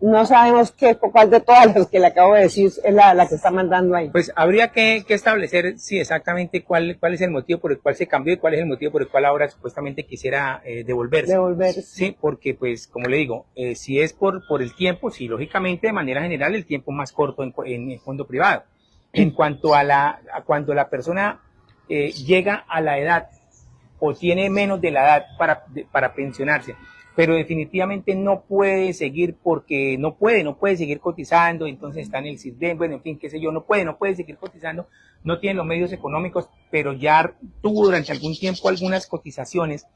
No sabemos cuál de todas las que le acabo de decir es la que está mandando ahí. Pues habría que establecer, sí, exactamente cuál es el motivo por el cual se cambió y cuál es el motivo por el cual ahora supuestamente quisiera devolverse. Sí, porque pues, como le digo, si es por el tiempo, sí, lógicamente de manera general el tiempo es más corto en el fondo privado. En cuanto a cuando la persona llega a la edad o tiene menos de la edad para pensionarse, pero definitivamente no puede seguir porque no puede seguir cotizando, entonces está en el CISBEN, bueno, en fin, qué sé yo, no puede seguir cotizando, no tiene los medios económicos, pero ya tuvo durante algún tiempo algunas cotizaciones.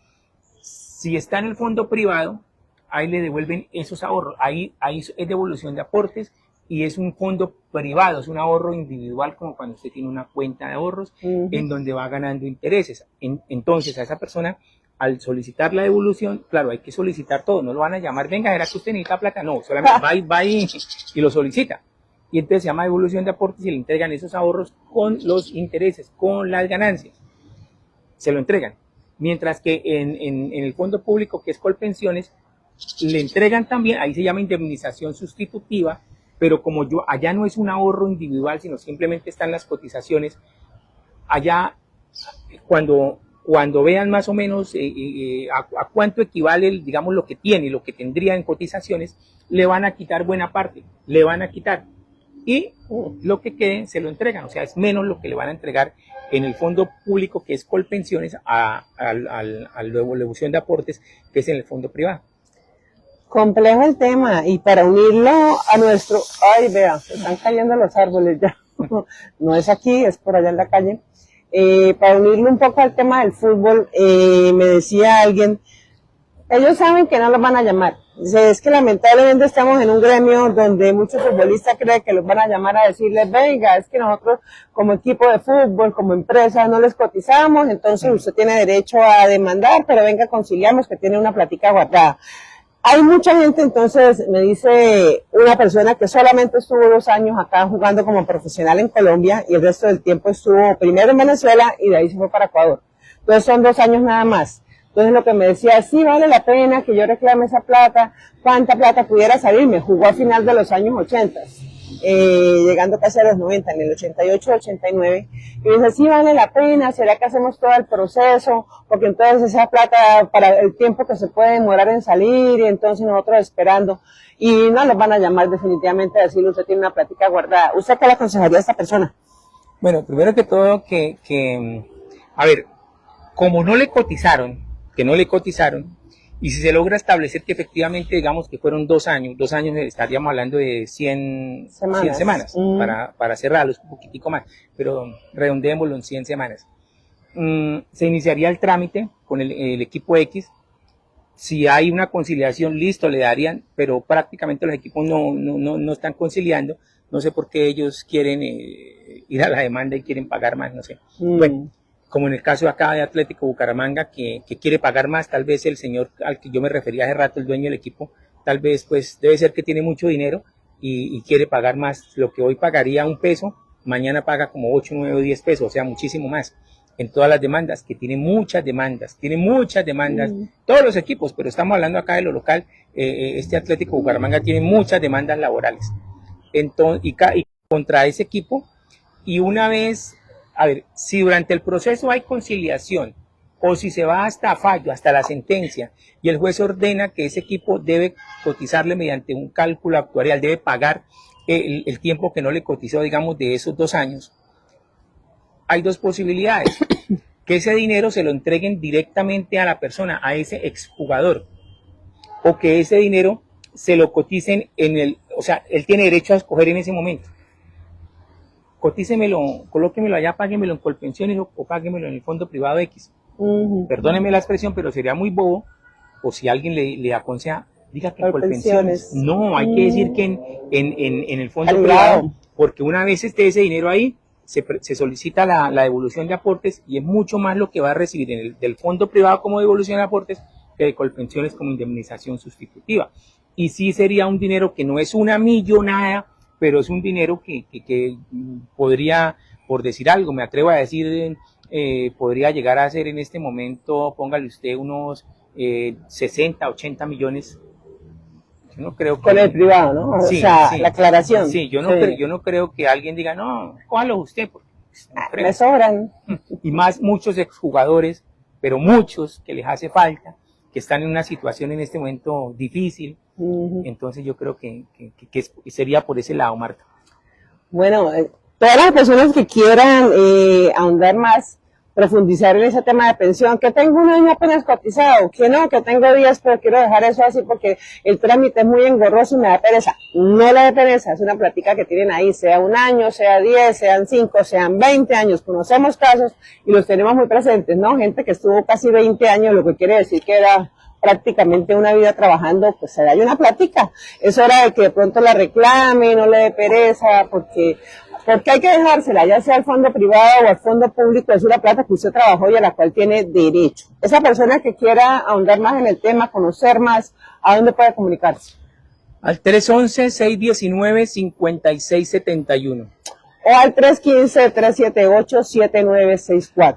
Si está en el fondo privado, ahí le devuelven esos ahorros, ahí es devolución de aportes y es un fondo privado, es un ahorro individual como cuando usted tiene una cuenta de ahorros en donde va ganando intereses. Entonces a esa persona, al solicitar la devolución, claro, hay que solicitar todo, no lo van a llamar, venga, ¿era que usted necesita plata? No, solamente va y lo solicita. Y entonces se llama devolución de aportes y le entregan esos ahorros con los intereses, con las ganancias. Se lo entregan. Mientras que en el fondo público, que es Colpensiones, le entregan también, ahí se llama indemnización sustitutiva, pero como allá no es un ahorro individual, sino simplemente están las cotizaciones, allá cuando vean más o menos a cuánto equivale, digamos, lo que tiene, lo que tendría en cotizaciones, le van a quitar buena parte, le van a quitar. Y lo que quede se lo entregan, o sea, es menos lo que le van a entregar en el fondo público, que es Colpensiones, a la devolución de aportes, que es en el fondo privado. Complejo el tema, y para unirlo a nuestro... Ay, vea, se están cayendo los árboles ya. No es aquí, es por allá en la calle. Para unirlo un poco al tema del fútbol, me decía alguien, ellos saben que no los van a llamar. Dice, es que lamentablemente estamos en un gremio donde muchos futbolistas creen que los van a llamar a decirles, venga, es que nosotros como equipo de fútbol, como empresa, no les cotizamos, entonces usted tiene derecho a demandar, pero venga, conciliamos que tiene una platica guardada. Hay mucha gente, entonces, me dice una persona que solamente estuvo 2 años acá jugando como profesional en Colombia y el resto del tiempo estuvo primero en Venezuela y de ahí se fue para Ecuador. Entonces son 2 años nada más. Entonces lo que me decía, sí vale la pena que yo reclame esa plata, cuánta plata pudiera salir. Me jugó a final de los años 80, llegando casi a los 90, en el 88, 89. Y me dice, sí vale la pena, será que hacemos todo el proceso, porque entonces esa plata para el tiempo que se puede demorar en salir y entonces nosotros esperando. Y no los van a llamar definitivamente a decirle, usted tiene una plática guardada. ¿Usted qué le aconsejaría a esta persona? Bueno, primero que todo, a ver, como no le cotizaron, y si se logra establecer que efectivamente, digamos que fueron 2 años, estaríamos hablando de 100 semanas para cerrarlos, un poquitico más, pero redondémoslo en 100 semanas. Se iniciaría el trámite con el equipo X. Si hay una conciliación, listo, le darían, pero prácticamente los equipos no están conciliando. No sé por qué ellos quieren ir a la demanda y quieren pagar más, no sé. Bueno, como en el caso acá de Atlético Bucaramanga, que quiere pagar más, tal vez el señor al que yo me refería hace rato, el dueño del equipo, tal vez pues debe ser que tiene mucho dinero y quiere pagar más. Lo que hoy pagaría 1 peso, mañana paga como 8, 9 o 10 pesos, o sea, muchísimo más. En todas las demandas, que tiene muchas demandas, todos los equipos, pero estamos hablando acá de lo local, este Atlético Bucaramanga tiene muchas demandas laborales. Entonces, y contra ese equipo, y una vez, a ver, si durante el proceso hay conciliación, o si se va hasta fallo, hasta la sentencia, y el juez ordena que ese equipo debe cotizarle mediante un cálculo actuarial, debe pagar el tiempo que no le cotizó, digamos, de esos 2 años, hay 2 posibilidades. Que ese dinero se lo entreguen directamente a la persona, a ese exjugador, o que ese dinero se lo coticen o sea, él tiene derecho a escoger en ese momento. Cotícemelo, colóquemelo allá, páguemelo en Colpensiones o páguemelo en el fondo privado X. Perdóneme la expresión, pero sería muy bobo, o si alguien le aconseja, diga que en Colpensiones. No, hay que decir que en el fondo privado, porque una vez esté ese dinero ahí, se solicita la devolución de aportes y es mucho más lo que va a recibir del fondo privado como devolución de aportes que de Colpensiones como indemnización sustitutiva. Y sí sería un dinero que no es una millonada, pero es un dinero que podría, por decir algo, me atrevo a decir, podría llegar a ser en este momento, póngale usted unos 60, 80 millones. Yo no creo que, con el privado, ¿no? Sí, o sea, sí, la aclaración. Sí, yo no creo que alguien diga, no, cójalo usted, porque no me sobran. Y más muchos exjugadores, pero muchos que les hace falta, que están en una situación en este momento difícil. Entonces yo creo que sería por ese lado, Marta. Bueno, todas las personas que quieran ahondar más, profundizar en ese tema de pensión, que tengo un año apenas cotizado, que no, que tengo días, pero quiero dejar eso así porque el trámite es muy engorroso y me da pereza. No le da pereza, es una plática que tienen ahí, sea un año, sea 10, sean 5, sean 20 años, conocemos casos y los tenemos muy presentes, ¿no? Gente que estuvo casi 20 años, lo que quiere decir que era prácticamente una vida trabajando, pues se da una plática. Es hora de que de pronto la reclame, no le dé pereza, porque hay que dejársela, ya sea al fondo privado o al fondo público, es una plata que usted trabajó y a la cual tiene derecho. Esa persona que quiera ahondar más en el tema, conocer más, ¿a dónde puede comunicarse? Al 311-619-5671. O al 315-378-7964.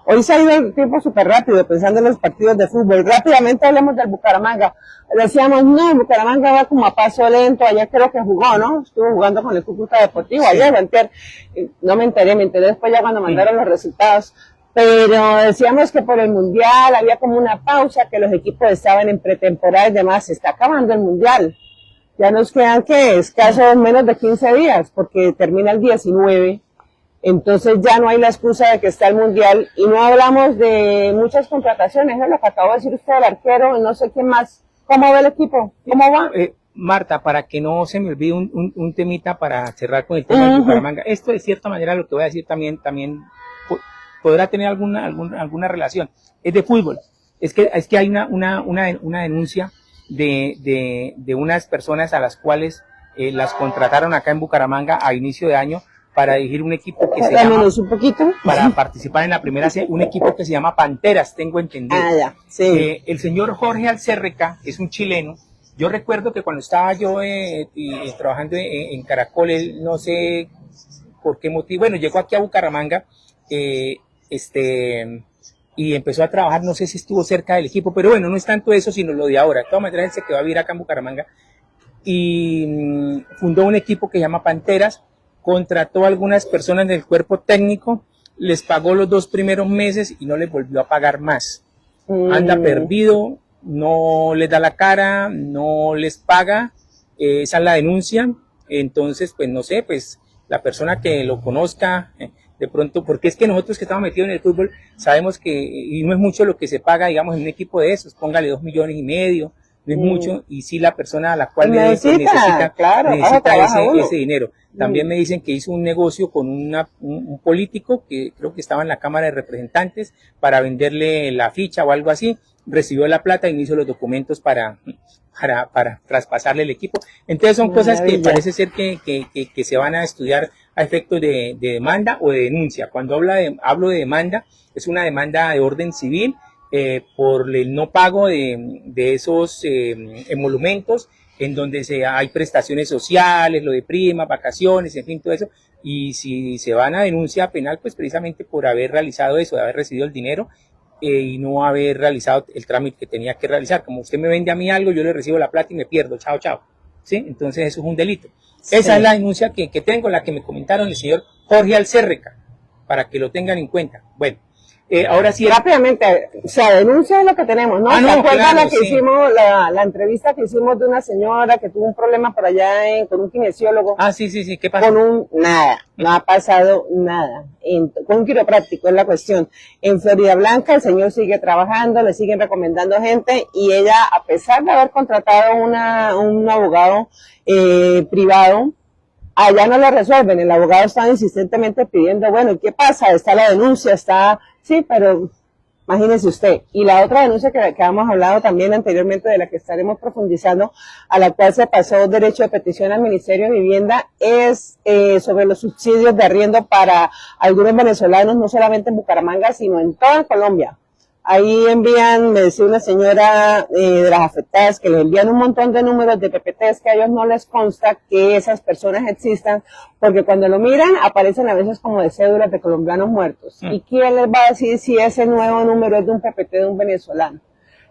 Hoy se ha ido el tiempo súper rápido pensando en los partidos de fútbol. Rápidamente hablemos del Bucaramanga. Decíamos, no, el Bucaramanga va como a paso lento. Ayer creo que jugó, ¿no? Estuvo jugando con el Cúcuta Deportivo. Ayer, antier, no me enteré después ya cuando mandaron los resultados. Pero decíamos que por el Mundial había como una pausa, que los equipos estaban en pretemporada y demás. Se está acabando el Mundial. Ya nos quedan, ¿qué? Escasos menos de 15 días, porque termina el 19. Entonces ya no hay la excusa de que está el Mundial y no hablamos de muchas contrataciones, ¿no? Lo que acabo de decir usted, el arquero, no sé quién más. ¿Cómo ve el equipo? ¿Cómo va? Marta, para que no se me olvide un temita para cerrar con el tema de Bucaramanga. Esto de cierta manera lo que voy a decir también podrá tener alguna relación. Es de fútbol. Es que hay una denuncia de unas personas a las cuales las contrataron acá en Bucaramanga a inicio de año para dirigir un equipo que se llama, un poquito. para participar en la primera serie, un equipo que se llama Panteras, tengo entendido. Ah, ya, sí. El señor Jorge Alcerreca es un chileno. Yo recuerdo que cuando estaba yo trabajando en Caracol, él no sé por qué motivo, bueno, llegó aquí a Bucaramanga, y empezó a trabajar, no sé si estuvo cerca del equipo, pero bueno, no es tanto eso, sino lo de ahora. De todas maneras, él se quedó a vivir acá en Bucaramanga y fundó un equipo que se llama Panteras. Contrató a algunas personas del cuerpo técnico, les pagó los 2 primeros meses y no les volvió a pagar más. Anda perdido, no les da la cara, no les paga, esa es la denuncia. Entonces, pues no sé, pues la persona que lo conozca, de pronto, porque es que nosotros que estamos metidos en el fútbol, sabemos que, y no es mucho lo que se paga, digamos, en un equipo de esos, póngale 2,5 millones, no es mucho, y sí la persona a la cual necesita ese dinero. También me dicen que hizo un negocio con un político que creo que estaba en la Cámara de Representantes para venderle la ficha o algo así, recibió la plata y no hizo los documentos para traspasarle el equipo. Entonces son cosas que parece ser que se van a estudiar a efectos de demanda o de denuncia. Cuando hablo de demanda, es una demanda de orden civil por el no pago de esos emolumentos, en donde hay prestaciones sociales, lo de primas, vacaciones, en fin, todo eso, y si se van a denuncia penal, pues precisamente por haber realizado eso, de haber recibido el dinero y no haber realizado el trámite que tenía que realizar. Como usted me vende a mí algo, yo le recibo la plata y me pierdo, chao, chao. ¿Sí? Entonces eso es un delito. Sí. Esa es la denuncia que tengo, la que me comentaron el señor Jorge Alcerreca, para que lo tengan en cuenta. Bueno. Ahora sí. Rápidamente, o sea, denuncia es lo que tenemos, ¿no? ¿Se acuerdan claro, la que hicimos, la entrevista que hicimos de una señora que tuvo un problema por allá con un kinesiólogo? Sí, ¿qué pasó? Nada, no ha pasado nada. Con un quiropráctico es la cuestión. En Florida Blanca el señor sigue trabajando, le siguen recomendando gente y ella, a pesar de haber contratado un abogado privado, allá no lo resuelven. El abogado está insistentemente pidiendo, bueno, ¿qué pasa? Está la denuncia, sí, pero imagínese usted. Y la otra denuncia que habíamos hablado también anteriormente, de la que estaremos profundizando, a la cual se pasó derecho de petición al Ministerio de Vivienda, es sobre los subsidios de arriendo para algunos venezolanos, no solamente en Bucaramanga, sino en toda Colombia. Ahí me decía una señora de las afectadas, que les envían un montón de números de PPTs que a ellos no les consta que esas personas existan, porque cuando lo miran aparecen a veces como de cédulas de colombianos muertos. ¿Y quién les va a decir si ese nuevo número es de un PPT de un venezolano?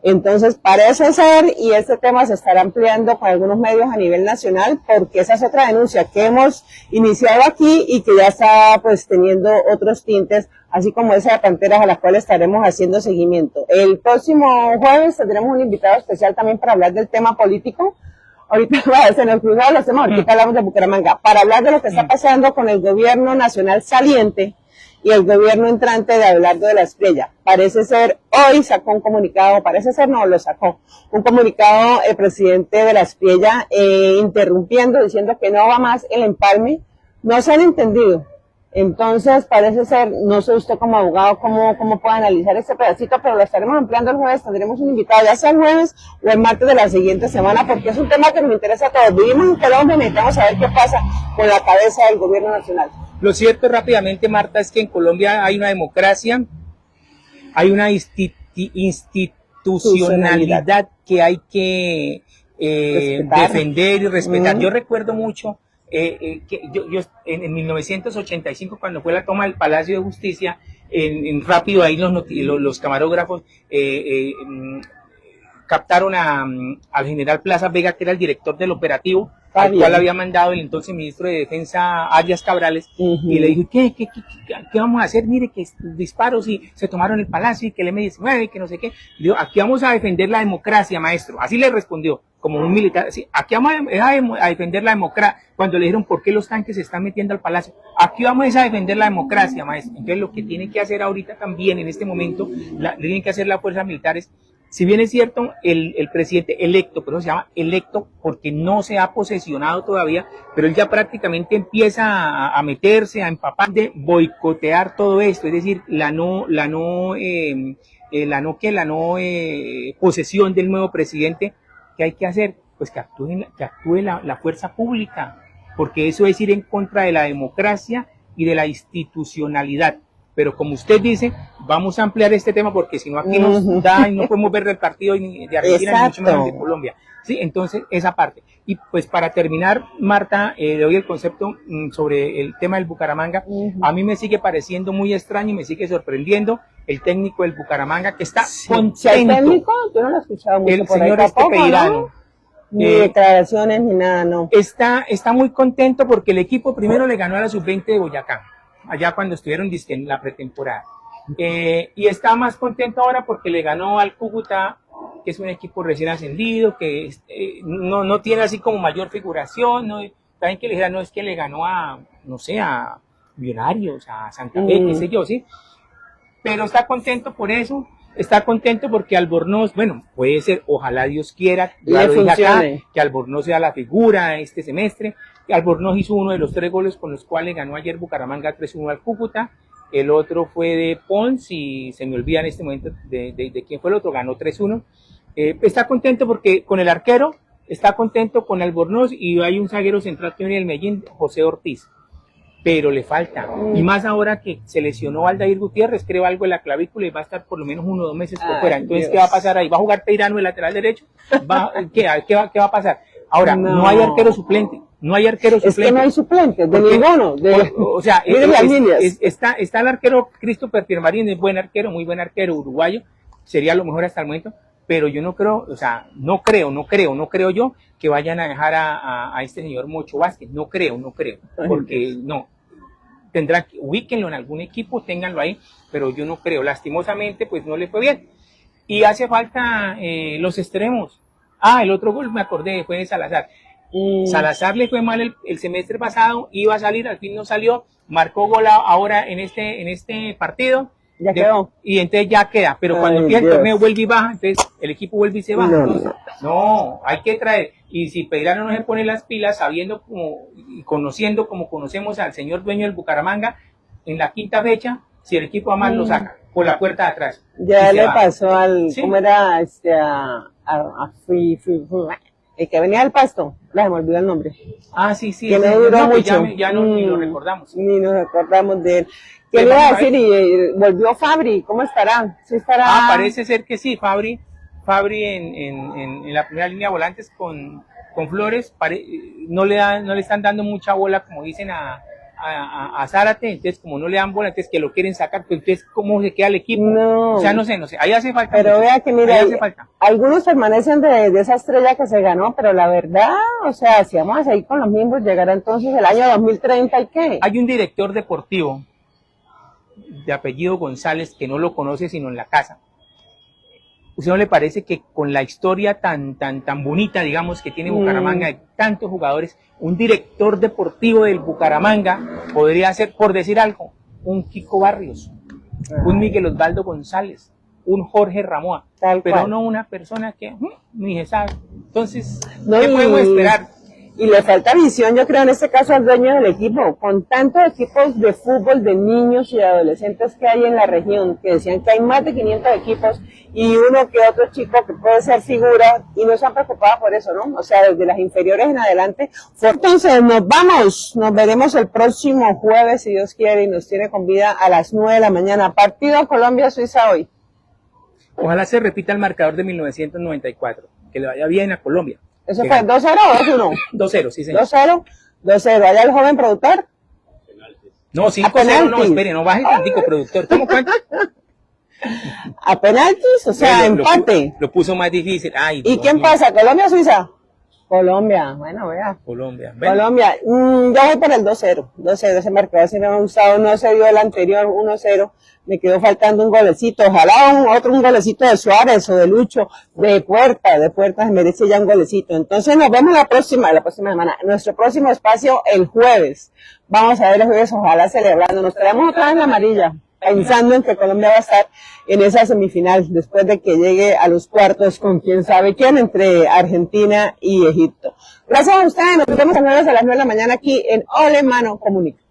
Entonces, parece ser, y este tema se estará ampliando con algunos medios a nivel nacional, porque esa es otra denuncia que hemos iniciado aquí y que ya está pues teniendo otros tintes, así como esa de Panteras, a la cual estaremos haciendo seguimiento. El próximo jueves tendremos un invitado especial también para hablar del tema político. ahorita se nos cruzaron los temas, ahorita hablamos de Bucaramanga, para hablar de lo que está pasando con el gobierno nacional saliente y el gobierno entrante de Abelardo de la Espriella. Parece ser, hoy sacó un comunicado, parece ser no, lo sacó, un comunicado el presidente de la Espriella interrumpiendo, diciendo que no va más el empalme, no se han entendido. Entonces, parece ser, no sé usted como abogado cómo puede analizar este pedacito, pero lo estaremos ampliando el jueves, tendremos un invitado, ya sea el jueves o el martes de la siguiente semana, porque es un tema que nos interesa a todos. Vivimos en Colombia y necesitamos saber qué pasa con la cabeza del gobierno nacional. Lo cierto rápidamente, Marta, es que en Colombia hay una democracia, hay una institucionalidad que hay que defender y respetar. Yo recuerdo mucho que yo en 1985, cuando fue la toma del Palacio de Justicia, en rápido ahí los camarógrafos captaron al general Plaza Vega, que era el director del operativo, al cual había mandado el entonces ministro de Defensa Arias Cabrales, y le dijo, ¿qué vamos a hacer? Mire que disparos y se tomaron el palacio y que el M-19 y que no sé qué. Y dijo, aquí vamos a defender la democracia, maestro. Así le respondió, como un militar, así, aquí vamos a defender la democracia. Cuando le dijeron, ¿por qué los tanques se están metiendo al palacio? Aquí vamos a defender la democracia, maestro. Entonces lo que tiene que hacer ahorita también, en este momento, tienen que hacer las fuerzas militares. Si bien es cierto, el presidente electo, pero se llama electo porque no se ha posesionado todavía, pero él ya prácticamente empieza a meterse, a empapar de boicotear todo esto, es decir, la no posesión del nuevo presidente. ¿Qué hay que hacer? Pues que actúe la fuerza pública, porque eso es ir en contra de la democracia y de la institucionalidad. Pero como usted dice, vamos a ampliar este tema porque si no aquí nos da y no podemos ver del partido ni de Argentina ni mucho menos de Colombia. Sí, entonces esa parte. Y pues para terminar, Marta, le doy el concepto sobre el tema del Bucaramanga. A mí me sigue pareciendo muy extraño y me sigue sorprendiendo el técnico del Bucaramanga que está contento. ¿El técnico? Yo no lo he escuchado mucho el por señor ahí tampoco, Peirano. ¿no? Ni declaraciones ni nada, no. Está muy contento porque el equipo primero le ganó a la Sub-20 de Boyacá, allá cuando estuvieron en la pretemporada. Y está más contento ahora porque le ganó al Cúcuta, que es un equipo recién ascendido, que no tiene así como mayor figuración, ¿no? También que le dijera, no, es que le ganó a Millonarios, a Santa Fe, qué sé yo, ¿sí? Pero está contento por eso, está contento porque Albornoz, bueno, puede ser, ojalá Dios quiera, ya lo dije acá, que Albornoz sea la figura este semestre. Albornoz hizo uno de los 3 goles con los cuales ganó ayer Bucaramanga 3-1 al Cúcuta. El otro fue de Pons, y se me olvida en este momento de quién fue el otro, ganó 3-1. Está contento porque con el arquero, está contento con Albornoz, y hay un zaguero central que viene del Medellín, José Ortiz, pero le falta, y más ahora que se lesionó Aldair Gutiérrez, creo algo en la clavícula, y va a estar por lo menos 1 o 2 meses por fuera. Entonces, Dios. ¿Qué va a pasar ahí? ¿Va a jugar Peirano el lateral derecho? ¿Qué va a pasar? Ahora, no hay arquero suplente. No hay arquero suplente. Es que no hay suplentes, de ninguno. O sea, está el arquero Christopher Firmarín, es buen arquero, muy buen arquero, uruguayo, sería lo mejor hasta el momento, pero yo no creo, o sea, no creo yo que vayan a dejar a este señor Mocho Vázquez, no creo, porque no, tendrán que, ubíquenlo en algún equipo, ténganlo ahí, pero yo no creo, lastimosamente, pues no le fue bien, y hace falta los extremos. El otro gol, me acordé, fue de Salazar. Salazar le fue mal el semestre pasado, iba a salir, al fin no salió, marcó gol ahora en este partido. Ya quedó. Y entonces ya queda, pero cuando empieza el torneo vuelve y baja, entonces el equipo vuelve y se baja. No, hay que traer. Y si Peirano no se pone las pilas, sabiendo y conociendo como conocemos al señor dueño del Bucaramanga, en la 5ª fecha, si el equipo a mal lo saca, por la puerta de atrás. Ya le pasó al, ¿sí? ¿Cómo era? El que venía del Pasto, se me olvidó el nombre. Sí. Que no duró mucho. Ya no ni lo recordamos. Ni nos recordamos de él. ¿Qué le iba a decir? Y volvió Fabri, ¿cómo estará? ¿Sí estará? Parece ser que sí, Fabri en la primera línea de volantes con Flores, no le están dando mucha bola, como dicen a Zárate, entonces como no le dan bola, entonces que lo quieren sacar, pues entonces ¿cómo se queda el equipo? No. O sea, no sé, ahí hace falta. Pero vea que mira, algunos permanecen de esa estrella que se ganó, pero la verdad, o sea, si vamos a seguir con los mismos, llegará entonces el año 2030 y ¿qué? Hay un director deportivo de apellido González que no lo conoce sino en la casa. ¿Usted no le parece que con la historia tan bonita, digamos, que tiene Bucaramanga, de tantos jugadores, un director deportivo del Bucaramanga podría ser, por decir algo, un Kiko Barrios, un Miguel Osvaldo González, un Jorge Ramoa, pero no una persona que ni se sabe? Entonces, ¿qué podemos esperar? Y le falta visión, yo creo, en este caso al dueño del equipo, con tantos equipos de fútbol de niños y adolescentes que hay en la región, que decían que hay más de 500 equipos y uno que otro chico que puede ser figura, y no se han preocupado por eso, ¿no? O sea, desde las inferiores en adelante. Entonces, nos vamos, nos veremos el próximo jueves, si Dios quiere, y nos tiene con vida a las 9 de la mañana. Partido Colombia-Suiza hoy. Ojalá se repita el marcador de 1994, que le vaya bien a Colombia. ¿Eso fue 2-0 o 2-1? 2-0, sí, señor. 2-0. ¿Allá el joven productor? No, 5-0, no, espere, no baje el tantico, productor. ¿Cómo cuánto? ¿A penaltis? O sea, empate. Lo puso más difícil. Ay, ¿Y quién pasa? ¿Colombia o Suiza? Colombia. Bueno, vea. Colombia. Colombia. Yo voy por el 2-0. 2-0, ese marcador sí me ha gustado. No se dio el anterior 1-0. Me quedó faltando un golecito. Ojalá un golecito de Suárez o de Lucho, de Puerta se merece ya un golecito. Entonces nos vemos la próxima semana. Nuestro próximo espacio el jueves. Vamos a ver el jueves, ojalá celebrando. Nos quedamos otra vez en la amarilla, pensando en que Colombia va a estar en esa semifinal, después de que llegue a los cuartos con quién sabe quién, entre Argentina y Egipto. Gracias a ustedes, nos vemos a las 9 de la mañana aquí en Ole Mano Comunica.